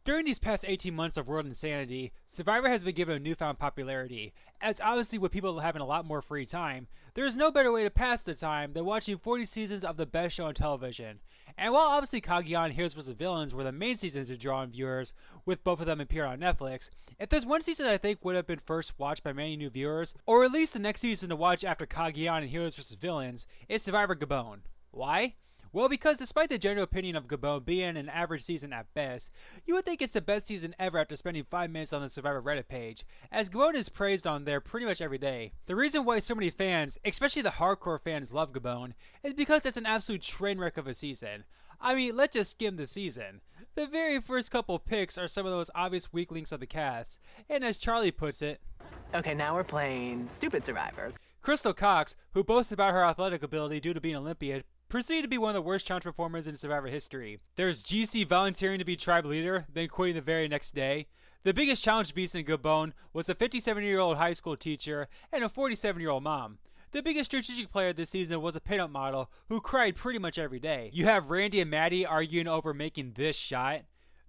During these past 18 months of world insanity, Survivor has been given a newfound popularity, as obviously with people having a lot more free time, there is no better way to pass the time than watching 40 seasons of the best show on television. And while obviously Kaguya and Heroes vs. Villains were the main seasons to draw in viewers, with both of them appearing on Netflix, if there's one season I think would have been first watched by many new viewers, or at least the next season to watch after Kaguya and Heroes vs. Villains, is Survivor Gabon. Why? Well, because despite the general opinion of Gabon being an average season at best, you would think it's the best season ever after spending 5 minutes on the Survivor Reddit page, as Gabon is praised on there pretty much every day. The reason why so many fans, especially the hardcore fans, love Gabon is because it's an absolute train wreck of a season. I mean, let's just skim the season. The very first couple picks are some of the most obvious weak links of the cast, and as Charlie puts it, okay, now we're playing Stupid Survivor. Crystal Cox, who boasts about her athletic ability due to being an Olympian, proceeded to be one of the worst challenge performers in Survivor history. There's GC volunteering to be tribe leader, then quitting the very next day. The biggest challenge beast in Gabon was a 57-year-old high school teacher and a 47-year-old mom. The biggest strategic player this season was a pinup model who cried pretty much every day. You have Randy and Maddie arguing over making this shot.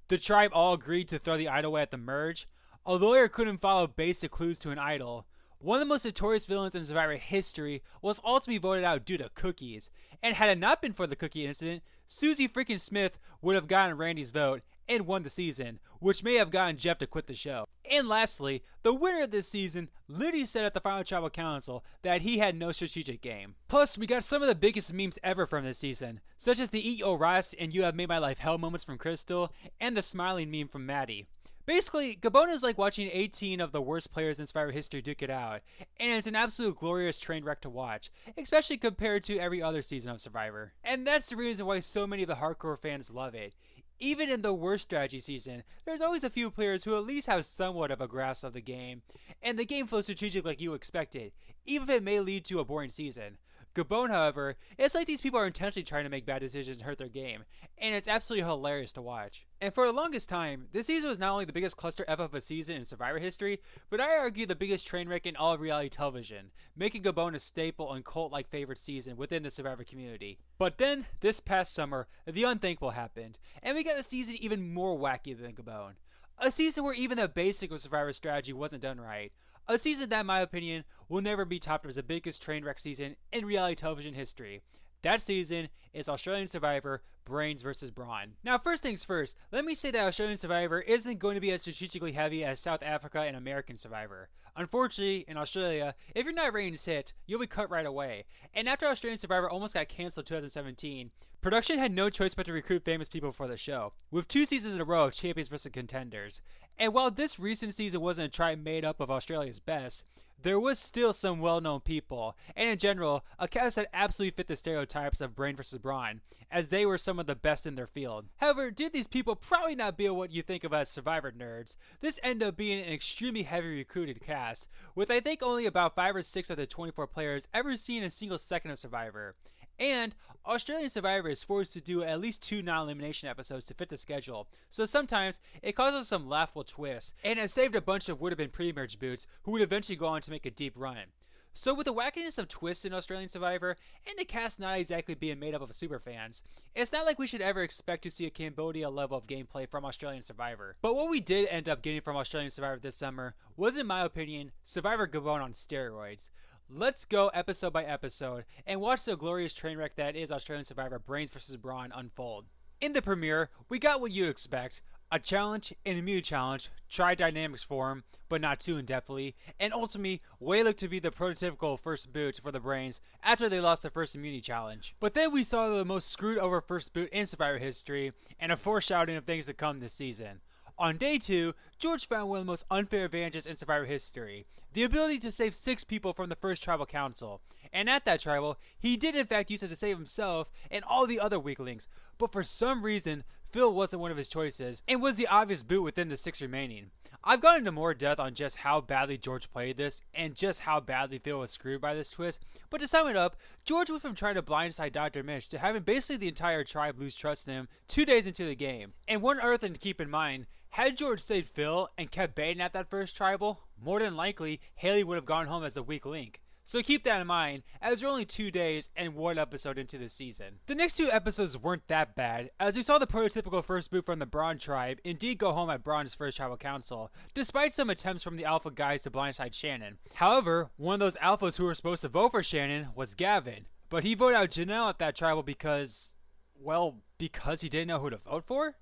The tribe all agreed to throw the idol away at the merge. A lawyer couldn't follow basic clues to an idol. One of the most notorious villains in Survivor history was ultimately voted out due to cookies. And had it not been for the cookie incident, Susie freaking Smith would have gotten Randy's vote and won the season, which may have gotten Jeff to quit the show. And lastly, the winner of this season literally said at the final tribal council that he had no strategic game. Plus, we got some of the biggest memes ever from this season, such as the Eat Your Rice and You Have Made My Life Hell moments from Crystal, and the smiling meme from Maddie. Basically, Gabon is like watching 18 of the worst players in Survivor history duke it out, and it's an absolute glorious train wreck to watch, especially compared to every other season of Survivor. And that's the reason why so many of the hardcore fans love it. Even in the worst strategy season, there's always a few players who at least have somewhat of a grasp of the game, and the game flows strategic like you expected, even if it may lead to a boring season. Gabon, however, it's like these people are intentionally trying to make bad decisions and hurt their game, and it's absolutely hilarious to watch. And for the longest time, this season was not only the biggest cluster F of a season in Survivor history, but I argue the biggest train wreck in all of reality television, making Gabon a staple and cult-like favorite season within the Survivor community. But then, this past summer, the unthinkable happened, and we got a season even more wacky than Gabon. A season where even the basic of Survivor strategy wasn't done right. A season that, in my opinion, will never be topped as the biggest train wreck season in reality television history. That season is Australian Survivor, Brains vs. Brawn. Now, first things first, let me say that Australian Survivor isn't going to be as strategically heavy as South Africa and American Survivor. Unfortunately, in Australia, if you're not ratings hit, you'll be cut right away. And after Australian Survivor almost got cancelled in 2017, production had no choice but to recruit famous people for the show, with 2 seasons in a row of champions versus contenders. And while this recent season wasn't a tribe made up of Australia's best, there was still some well-known people, and in general, a cast that absolutely fit the stereotypes of Brain vs. Brawn, as they were some of the best in their field. However, due to these people probably not being what you think of as Survivor nerds, this ended up being an extremely heavy recruited cast, with I think only about 5 or 6 of the 24 players ever seen a single second of Survivor. And Australian Survivor is forced to do at least 2 non-elimination episodes to fit the schedule, so sometimes it causes some laughable twists, and it saved a bunch of would-have-been pre-merge boots who would eventually go on to make a deep run. So with the wackiness of twists in Australian Survivor, and the cast not exactly being made up of superfans, it's not like we should ever expect to see a Cambodia level of gameplay from Australian Survivor. But what we did end up getting from Australian Survivor this summer was, in my opinion, Survivor Gabon on steroids. Let's go episode by episode and watch the glorious train wreck that is Australian Survivor Brains vs. Brawn unfold. In the premiere, we got what you expect. A challenge, an immunity challenge, tried dynamics form, but not too in-depthly, and ultimately, Wei looked to be the prototypical first boot for the Brains after they lost their first immunity challenge. But then we saw the most screwed over first boot in Survivor history, and a foreshadowing of things to come this season. On day 2, George found one of the most unfair advantages in Survivor history, the ability to save 6 people from the first tribal council. And at that tribal, he did in fact use it to save himself and all the other weaklings, but for some reason, Phil wasn't one of his choices, and was the obvious boot within the 6 remaining. I've gone into more depth on just how badly George played this, and just how badly Phil was screwed by this twist, but to sum it up, George went from trying to blindside Dr. Mitch to having basically the entire tribe lose trust in him 2 days into the game. And one other thing to keep in mind, had George saved Phil and kept baiting at that first tribal, more than likely, Haley would have gone home as a weak link. So keep that in mind, as we're only 2 days and 1 episode into the season. The next 2 episodes weren't that bad, as we saw the prototypical first boot from the Brawn tribe indeed go home at Brawn's first tribal council, despite some attempts from the alpha guys to blindside Shannon. However, one of those alphas who were supposed to vote for Shannon was Gavin, but he voted out Janelle at that tribal because he didn't know who to vote for?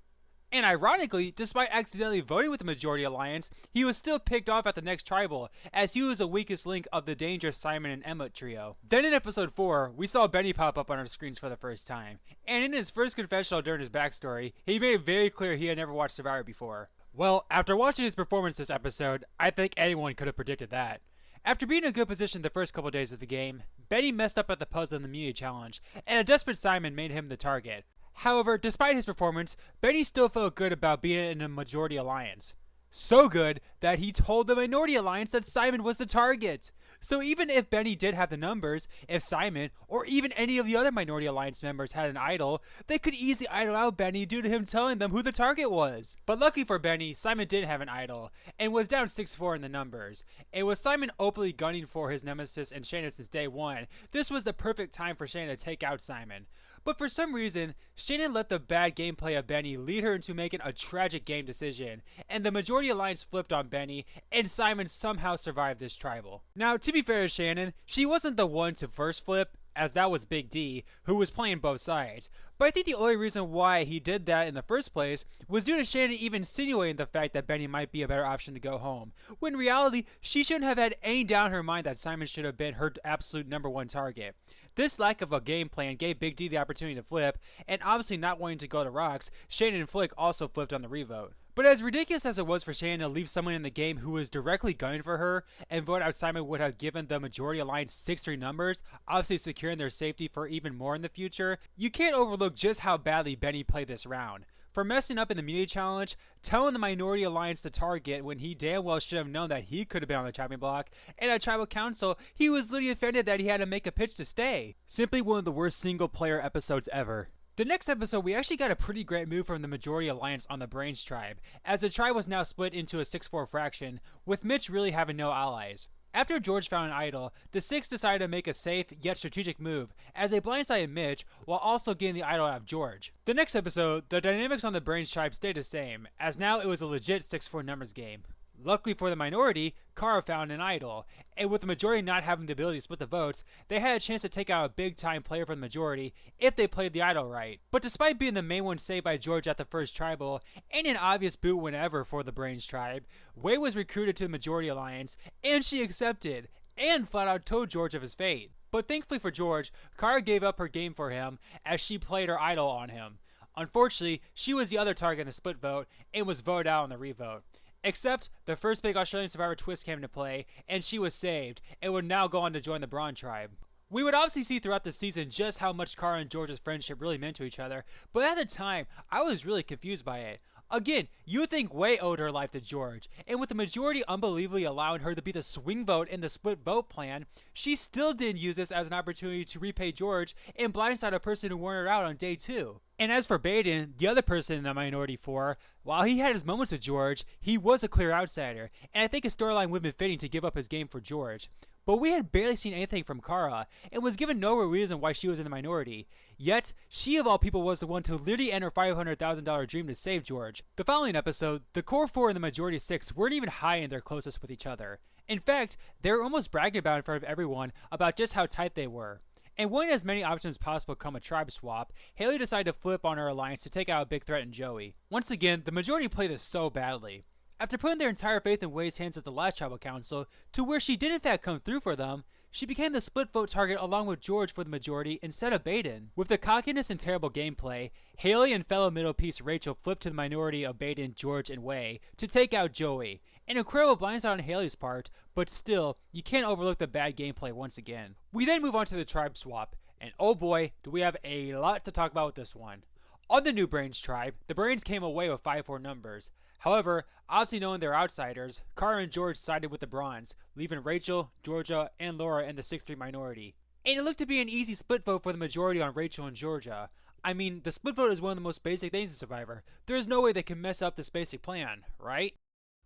And ironically, despite accidentally voting with the Majority Alliance, he was still picked off at the next tribal, as he was the weakest link of the dangerous Simon and Emma trio. Then in episode 4, we saw Benny pop up on our screens for the first time, and in his first confessional during his backstory, he made it very clear he had never watched Survivor before. Well, after watching his performance this episode, I think anyone could have predicted that. After being in a good position the first couple days of the game, Benny messed up at the puzzle in the Immunity Challenge, and a desperate Simon made him the target. However, despite his performance, Benny still felt good about being in a Majority Alliance. So good that he told the Minority Alliance that Simon was the target. So even if Benny did have the numbers, if Simon, or even any of the other Minority Alliance members had an idol, they could easily idol out Benny due to him telling them who the target was. But lucky for Benny, Simon did have an idol, and was down 6-4 in the numbers. And with Simon openly gunning for his nemesis and Shannon since day 1, this was the perfect time for Shannon to take out Simon. But for some reason, Shannon let the bad gameplay of Benny lead her into making a tragic game decision, and the Majority Alliance flipped on Benny, and Simon somehow survived this tribal. Now, to be fair to Shannon, she wasn't the one to first flip, as that was Big D, who was playing both sides. But I think the only reason why he did that in the first place was due to Shannon even insinuating the fact that Benny might be a better option to go home, when in reality, she shouldn't have had any doubt in her mind that Simon should have been her absolute #1 target. This lack of a game plan gave Big D the opportunity to flip, and obviously not wanting to go to rocks, Shannon and Flick also flipped on the revote. But as ridiculous as it was for Shannon to leave someone in the game who was directly gunning for her and vote out Simon would have given the Majority Alliance 6-3 numbers, obviously securing their safety for even more in the future, you can't overlook just how badly Benny played this round. For messing up in the Immunity Challenge, telling the Minority Alliance to target when he damn well should have known that he could have been on the chopping block, and at Tribal Council, he was literally offended that he had to make a pitch to stay. Simply one of the worst single player episodes ever. The next episode, we actually got a pretty great move from the Majority Alliance on the Brains tribe, as the tribe was now split into a 6-4 fraction, with Mitch really having no allies. After George found an idol, the Six decided to make a safe yet strategic move, as they blindsided Mitch while also getting the idol out of George. The next episode, the dynamics on the Brains tribe stayed the same, as now it was a legit 6-4 numbers game. Luckily for the minority, Kara found an idol, and with the majority not having the ability to split the votes, they had a chance to take out a big-time player from the majority if they played the idol right. But despite being the main one saved by George at the first tribal, and an obvious boot whenever for the Brains tribe, Wei was recruited to the Majority Alliance, and she accepted, and flat out told George of his fate. But thankfully for George, Kara gave up her game for him, as she played her idol on him. Unfortunately, she was the other target in the split vote, and was voted out on the revote. Except, the first big Australian Survivor twist came into play, and she was saved, and would now go on to join the Brawn tribe. We would obviously see throughout the season just how much Kara and George's friendship really meant to each other, but at the time, I was really confused by it. Again, you would think Wei owed her life to George, and with the majority unbelievably allowing her to be the swing vote in the split vote plan, she still didn't use this as an opportunity to repay George and blindside a person who wanted her out on day 2. And as for Baden, the other person in the minority 4, while he had his moments with George, he was a clear outsider, and I think his storyline would have been fitting to give up his game for George. But we had barely seen anything from Kara, and was given no real reason why she was in the minority. Yet, she of all people was the one to literally enter $500,000 dream to save George. The following episode, the core 4 and the majority 6 weren't even high in their closest with each other. In fact, they were almost bragging about in front of everyone about just how tight they were. And wanting as many options as possible come a tribe swap, Haley decided to flip on her alliance to take out a big threat in Joey. Once again, the majority played this so badly. After putting their entire faith in Wei's hands at the last tribal council, to where she did in fact come through for them, she became the split vote target along with George for the majority instead of Baden. With the cockiness and terrible gameplay, Haley and fellow middle piece Rachel flipped to the minority of Baden, George, and Wei to take out Joey. An incredible blindside on Haley's part, but still, you can't overlook the bad gameplay once again. We then move on to the tribe swap, and oh boy, do we have a lot to talk about with this one. On the new Brains tribe, the Brains came away with 5-4 numbers. However, obviously knowing they're outsiders, Kara and George sided with the Bronze, leaving Rachel, Georgia, and Laura in the 6-3 minority. And it looked to be an easy split vote for the majority on Rachel and Georgia. I mean, the split vote is one of the most basic things in Survivor. There is no way they can mess up this basic plan, right?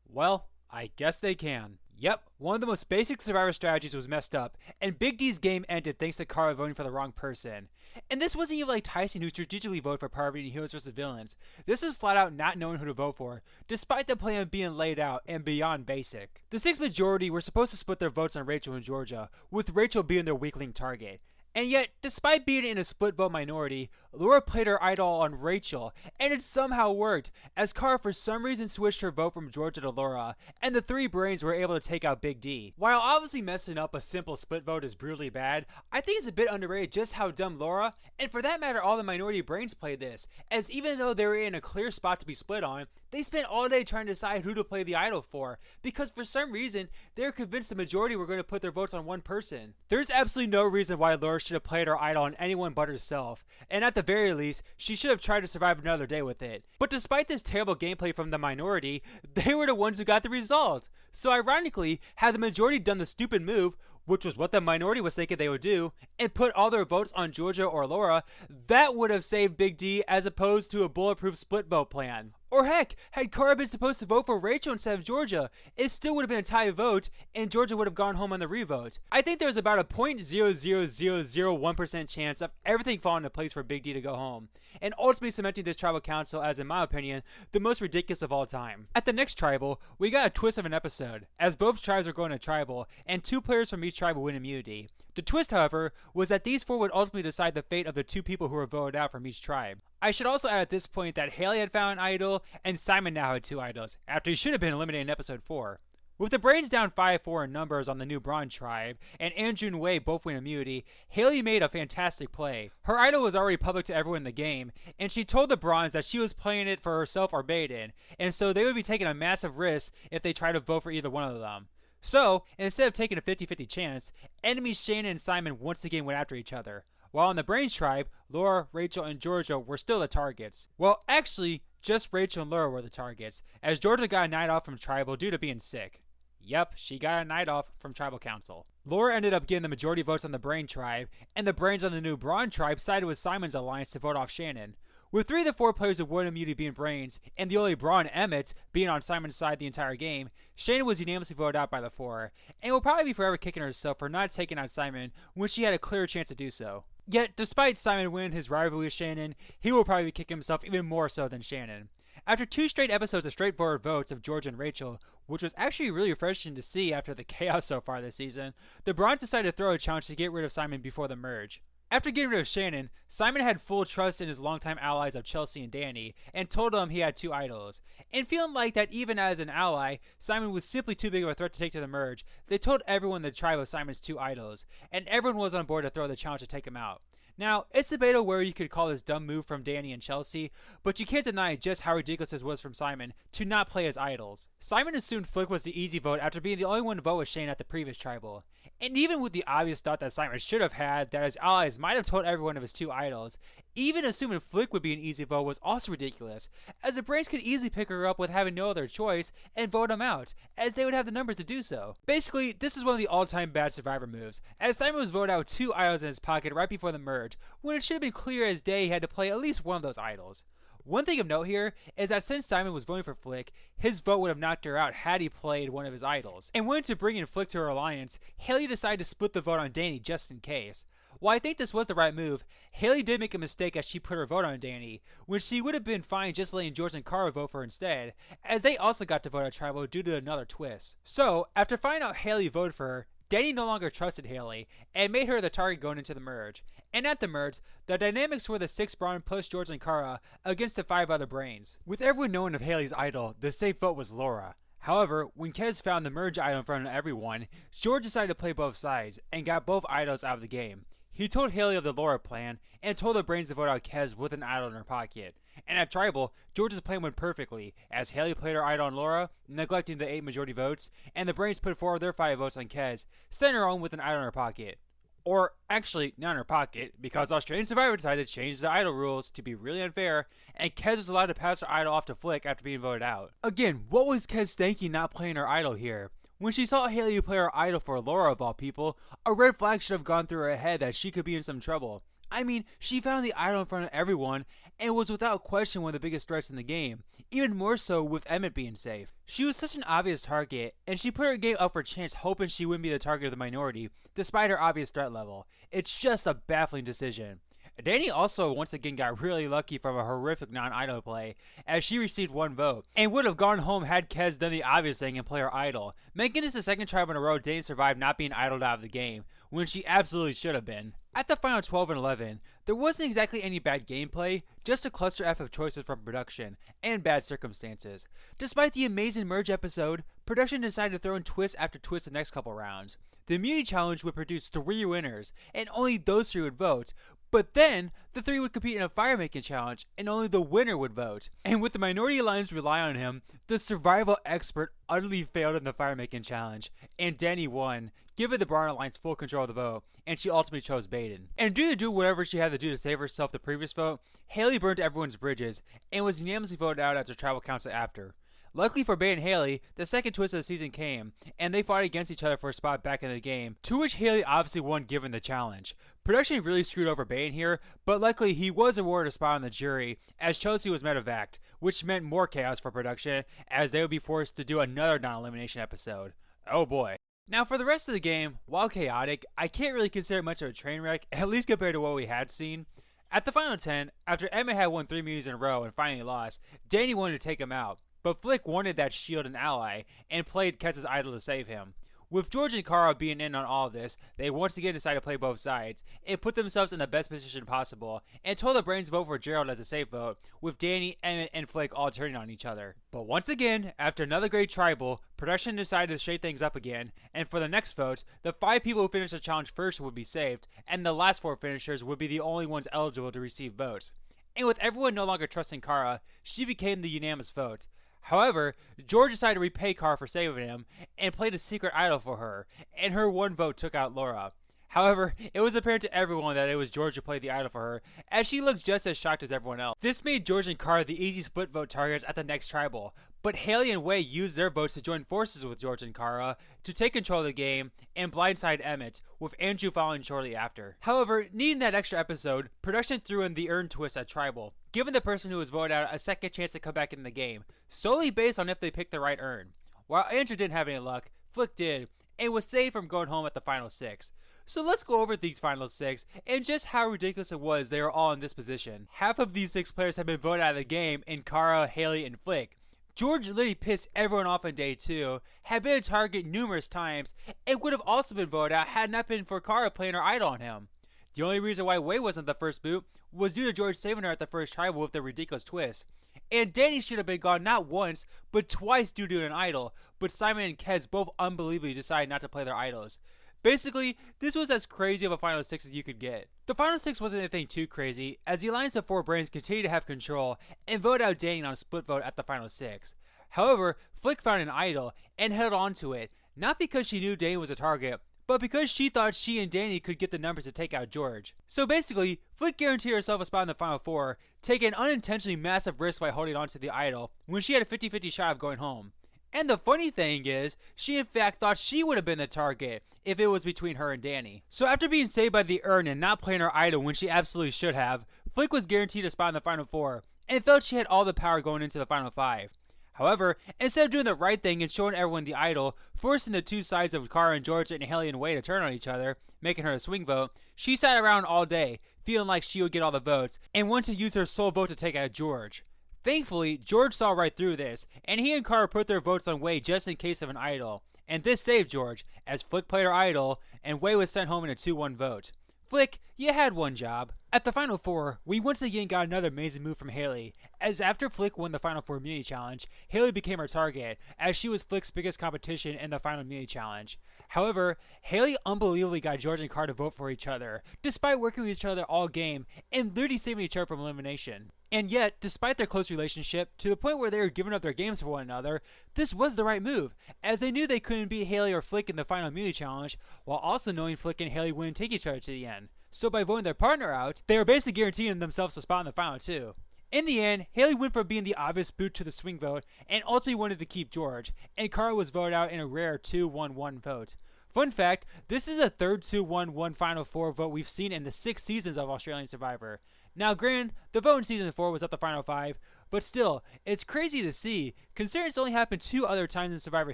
Well, I guess they can. Yep, one of the most basic Survivor strategies was messed up, and Big D's game ended thanks to Kara voting for the wrong person. And this wasn't even like Tyson, who strategically voted for Parvati in Heroes vs. Villains. This was flat out not knowing who to vote for, despite the plan being laid out and beyond basic. The 6 majority were supposed to split their votes on Rachel and Georgia, with Rachel being their weakling target. And yet, despite being in a split vote minority, Laura played her idol on Rachel, and it somehow worked, as Kara for some reason switched her vote from Georgia to Laura, and the 3 brains were able to take out Big D. While obviously messing up a simple split vote is brutally bad, I think it's a bit underrated just how dumb Laura, and for that matter all the minority brains played this, as even though they were in a clear spot to be split on, they spent all day trying to decide who to play the idol for, because for some reason, they were convinced the majority were going to put their votes on one person. There's absolutely no reason why Laura should have played her idol on anyone but herself, and at the very least, she should have tried to survive another day with it. But despite this terrible gameplay from the minority, they were the ones who got the result. So ironically, had the majority done the stupid move, which was what the minority was thinking they would do, and put all their votes on Georgia or Laura, that would have saved Big D as opposed to a bulletproof split vote plan. Or heck, had Kara been supposed to vote for Rachel instead of Georgia, it still would have been a tie vote, and Georgia would have gone home on the revote. I think there's about a 0.00001% chance of everything falling into place for Big D to go home, and ultimately cementing this tribal council as, in my opinion, the most ridiculous of all time. At the next tribal, we got a twist of an episode, as both tribes were going to tribal, and 2 players from each tribe would win immunity. The twist, however, was that these 4 would ultimately decide the fate of the 2 people who were voted out from each tribe. I should also add at this point that Haley had found an idol, and Simon now had 2 idols, after he should have been eliminated in episode 4. With the brains down 5-4 in numbers on the new Brawn tribe, and Andrew and Wei both win immunity, Haley made a fantastic play. Her idol was already public to everyone in the game, and she told the Brawns that she was playing it for herself or Baden, and so they would be taking a massive risk if they tried to vote for either one of them. So, instead of taking a 50-50 chance, enemies Shannon and Simon once again went after each other. While in the Brains tribe, Laura, Rachel, and Georgia were still the targets. Well, actually, just Rachel and Laura were the targets, as Georgia got a night off from tribal due to being sick. Yep, she got a night off from tribal council. Laura ended up getting the majority votes on the Brain tribe, and the Brains on the new Brawn tribe sided with Simon's alliance to vote off Shannon. With 3 of the 4 players who won immunity being Brains, and the only Brawn, Emmett, being on Simon's side the entire game, Shannon was unanimously voted out by the 4, and will probably be forever kicking herself for not taking out Simon when she had a clear chance to do so. Yet, despite Simon winning his rivalry with Shannon, he will probably kick himself even more so than Shannon. After 2 straight episodes of straightforward votes of George and Rachel, which was actually really refreshing to see after the chaos so far this season, the Brawns decided to throw a challenge to get rid of Simon before the merge. After getting rid of Shannon, Simon had full trust in his longtime allies of Chelsea and Danny, and told them he had 2 idols. And feeling like that even as an ally, Simon was simply too big of a threat to take to the merge, they told everyone in the tribe of Simon's 2 idols, and everyone was on board to throw the challenge to take him out. Now, it's debatable where you could call this dumb move from Danny and Chelsea, but you can't deny just how ridiculous this was from Simon to not play as idols. Simon assumed Flick was the easy vote after being the only one to vote with Shane at the previous tribal. And even with the obvious thought that Simon should have had that his allies might have told everyone of his 2 idols, even assuming Flick would be an easy vote was also ridiculous, as the Brains could easily pick her up with having no other choice and vote him out, as they would have the numbers to do so. Basically, this is one of the all-time bad Survivor moves, as Simon was voted out with 2 idols in his pocket right before the merge, when it should have been clear as day he had to play at least one of those idols. One thing of note here is that since Simon was voting for Flick, his vote would have knocked her out had he played one of his idols. And when to bring in Flick to her alliance, Haley decided to split the vote on Danny just in case. While I think this was the right move, Haley did make a mistake as she put her vote on Danny, when she would have been fine just letting George and Kara vote for her instead, as they also got to vote on tribal due to another twist. So, after finding out Haley voted for her, Danny no longer trusted Haley, and made her the target going into the merge. And at the merge, the dynamics were the 6 Brawn plus George and Kara against the 5 other Brains. With everyone knowing of Haley's idol, the safe vote was Laura. However, when Kez found the merge idol in front of everyone, George decided to play both sides, and got both idols out of the game. He told Haley of the Laura plan, and told the Brains to vote out Kez with an idol in her pocket. And at Tribal, George's plan went perfectly, as Haley played her idol on Laura, neglecting the 8 majority votes, and the Brains put forward their 5 votes on Kez, sending her home with an idol in her pocket. Or, actually, not in her pocket, because Australian Survivor decided to change the idol rules to be really unfair, and Kez was allowed to pass her idol off to Flick after being voted out. Again, what was Kez thinking not playing her idol here? When she saw Haley play her idol for Laura of all people, a red flag should have gone through her head that she could be in some trouble, I mean, she found the idol in front of everyone and was without question one of the biggest threats in the game, even more so with Emmett being safe. She was such an obvious target, and she put her game up for chance hoping she wouldn't be the target of the minority, despite her obvious threat level. It's just a baffling decision. Danny also once again got really lucky from a horrific non-idol play, as she received 1 vote, and would have gone home had Kez done the obvious thing and play her idol, making this the second tribe in a row Danny survived not being idled out of the game, when she absolutely should have been. At the final 12 and 11, there wasn't exactly any bad gameplay, just a cluster F of choices from production, and bad circumstances. Despite the amazing merge episode, production decided to throw in twist after twist the next couple rounds. The immunity challenge would produce 3 winners, and only those 3 would vote, but then, the 3 would compete in a fire-making challenge, and only the winner would vote. And with the minority alliance rely on him, the survival expert utterly failed in the fire-making challenge, and Danny won, giving the Brawn alliance full control of the vote, and she ultimately chose Baden. And due to do whatever she had to do to save herself the previous vote, Haley burned everyone's bridges, and was unanimously voted out after tribal council after. Luckily for Bay and Haley, the second twist of the season came, and they fought against each other for a spot back in the game, to which Haley obviously won given the challenge. Production really screwed over Bain here, but luckily he was awarded a spot on the jury, as Chelsea was medevaced, which meant more chaos for production, as they would be forced to do another non-elimination episode. Oh boy. Now for the rest of the game, while chaotic, I can't really consider it much of a train wreck, at least compared to what we had seen. At the final 10, after Emmett had won 3 meetings in a row and finally lost, Danny wanted to take him out, but Flick wanted that shield and ally, and played Kez's idol to save him. With George and Kara being in on all of this, they once again decided to play both sides, and put themselves in the best position possible, and told the Brains to vote for Gerald as a safe vote, with Danny, Emmett, and Flick all turning on each other. But once again, after another great tribal, production decided to shake things up again, and for the next vote, the 5 people who finished the challenge first would be saved, and the last 4 finishers would be the only ones eligible to receive votes. And with everyone no longer trusting Kara, she became the unanimous vote. However, George decided to repay Kara for saving him, and played a secret idol for her, and her 1 vote took out Laura. However, it was apparent to everyone that it was George who played the idol for her, as she looked just as shocked as everyone else. This made George and Kara the easy split vote targets at the next tribal, but Haley and Wei used their votes to join forces with George and Kara to take control of the game and blindside Emmett, with Andrew following shortly after. However, needing that extra episode, production threw in the urn twist at tribal, giving the person who was voted out a second chance to come back in the game, solely based on if they picked the right urn. While Andrew didn't have any luck, Flick did, and was saved from going home at the final 6. So let's go over these final 6, and just how ridiculous it was they were all in this position. Half of these 6 players had been voted out of the game in Kara, Haley, and Flick. George literally pissed everyone off on day 2, had been a target numerous times, and would have also been voted out had not been for Kara playing her idol on him. The only reason why Wei wasn't the first boot was due to George saving her at the first tribal with the ridiculous twist. And Danny should have been gone not once, but twice due to an idol, but Simon and Kez both unbelievably decided not to play their idols. Basically, this was as crazy of a final 6 as you could get. The final 6 wasn't anything too crazy, as the Alliance of 4 Brains continued to have control and voted out Danny on a split vote at the final 6. However, Flick found an idol and held on to it, not because she knew Danny was a target, but because she thought she and Danny could get the numbers to take out George. So basically, Flick guaranteed herself a spot in the final 4, taking an unintentionally massive risk by holding on to the idol when she had a 50-50 shot of going home. And the funny thing is, she in fact thought she would have been the target if it was between her and Danny. So after being saved by the urn and not playing her idol when she absolutely should have, Flick was guaranteed a spot in the final 4, and felt she had all the power going into the final 5. However, instead of doing the right thing and showing everyone the idol, forcing the 2 sides of Kara and George and Haley and Wei to turn on each other, making her a swing vote, she sat around all day, feeling like she would get all the votes, and wanted to use her sole vote to take out George. Thankfully, George saw right through this, and he and Kara put their votes on Wei just in case of an idol, and this saved George, as Flick played her idol, and Wei was sent home in a 2-1 vote. Flick, you had one job. At the final 4, we once again got another amazing move from Haley, as after Flick won the final 4 immunity challenge, Haley became her target, as she was Flick's biggest competition in the final immunity challenge. However, Haley unbelievably got George and Kara to vote for each other, despite working with each other all game, and literally saving each other from elimination. And yet, despite their close relationship, to the point where they were giving up their games for one another, this was the right move, as they knew they couldn't beat Haley or Flick in the final immunity challenge, while also knowing Flick and Haley wouldn't take each other to the end. So by voting their partner out, they were basically guaranteeing themselves a spot in the final 2. In the end, Haley went from being the obvious boot to the swing vote, and ultimately wanted to keep George, and Kara was voted out in a rare 2-1-1 vote. Fun fact, this is the third 2-1-1 Final Four vote we've seen in the 6 seasons of Australian Survivor. Now granted, the vote in Season 4 was at the Final 5, but still, it's crazy to see, considering it's only happened 2 other times in Survivor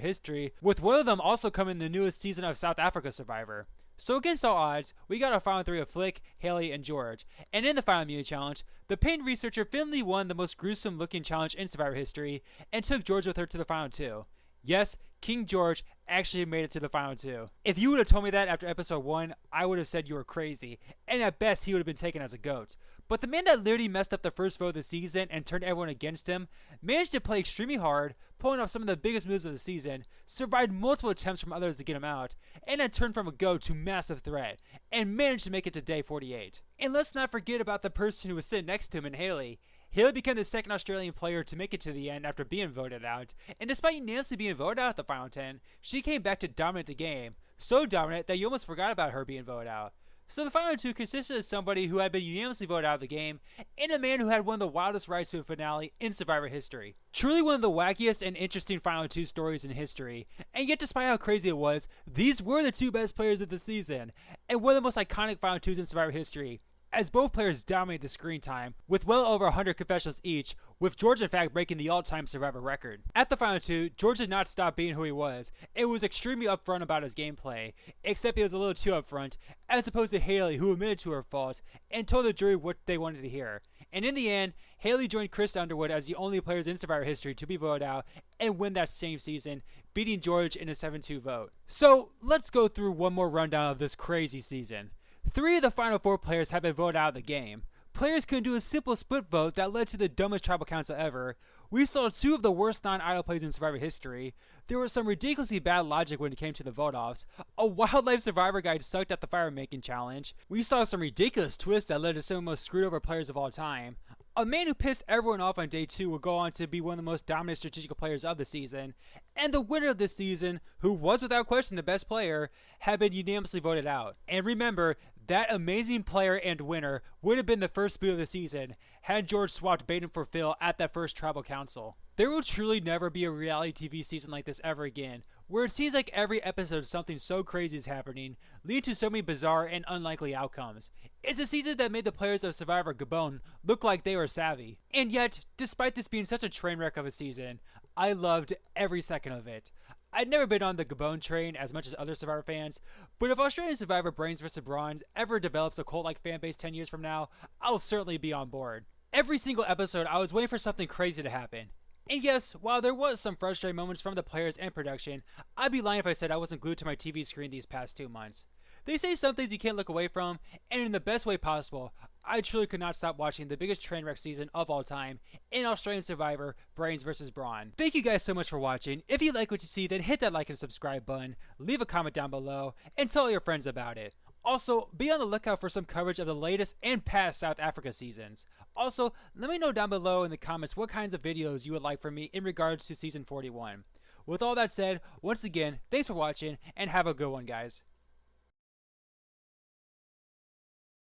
history, with one of them also coming in the newest season of South Africa Survivor. So against all odds, we got our final 3 of Flick, Haley, and George. And in the final immunity challenge, the pain researcher finally won the most gruesome looking challenge in Survivor history, and took George with her to the final 2. Yes, King George actually made it to the final 2. If you would have told me that after episode 1, I would have said you were crazy, and at best he would have been taken as a goat. But the man that literally messed up the first vote of the season and turned everyone against him managed to play extremely hard, pulling off some of the biggest moves of the season, survived multiple attempts from others to get him out, and then turned from a goat to massive threat, and managed to make it to day 48. And let's not forget about the person who was sitting next to him in Haley. Haley became the second Australian player to make it to the end after being voted out, and despite unanimously being voted out at the final 10, she came back to dominate the game, so dominant that you almost forgot about her being voted out. So the final 2 consisted of somebody who had been unanimously voted out of the game, and a man who had one of the wildest rides to a finale in Survivor history. Truly one of the wackiest and interesting final 2 stories in history, and yet despite how crazy it was, these were the 2 best players of the season, and one of the most iconic final 2s in Survivor history, as both players dominated the screen time, with well over 100 confessionals each, with George in fact breaking the all-time Survivor record. At the final 2, George did not stop being who he was, and was extremely upfront about his gameplay, except he was a little too upfront, as opposed to Haley, who admitted to her fault, and told the jury what they wanted to hear. And in the end, Haley joined Chris Underwood as the only players in Survivor history to be voted out, and win that same season, beating George in a 7-2 vote. So, let's go through one more rundown of this crazy season. 3 of the final 4 players have been voted out of the game. Players couldn't do a simple split vote that led to the dumbest tribal council ever. We saw 2 of the worst non-idol plays in Survivor history. There was some ridiculously bad logic when it came to the vote-offs. A wildlife Survivor guide sucked at the fire making challenge. We saw some ridiculous twists that led to some of the most screwed over players of all time. A man who pissed everyone off on day 2 will go on to be one of the most dominant strategical players of the season. And the winner of this season, who was without question the best player, had been unanimously voted out. And remember, that amazing player and winner would have been the first boot of the season had George swapped Baden for Phil at that first tribal council. There will truly never be a reality TV season like this ever again, where it seems like every episode something so crazy is happening, leading to so many bizarre and unlikely outcomes. It's a season that made the players of Survivor Gabon look like they were savvy. And yet, despite this being such a train wreck of a season, I loved every second of it. I'd never been on the Gabon train as much as other Survivor fans, but if Australian Survivor Brains vs. Brawn ever develops a cult-like fan base 10 years from now, I'll certainly be on board. Every single episode, I was waiting for something crazy to happen. And yes, while there was some frustrating moments from the players and production, I'd be lying if I said I wasn't glued to my TV screen these past 2 months. They say some things you can't look away from, and in the best way possible, I truly could not stop watching the biggest train wreck season of all time in Australian Survivor, Brains vs. Brawn. Thank you guys so much for watching. If you like what you see, then hit that like and subscribe button, leave a comment down below, and tell your friends about it. Also, be on the lookout for some coverage of the latest and past South Africa seasons. Also, let me know down below in the comments what kinds of videos you would like from me in regards to Season 41. With all that said, once again, thanks for watching, and have a good one, guys.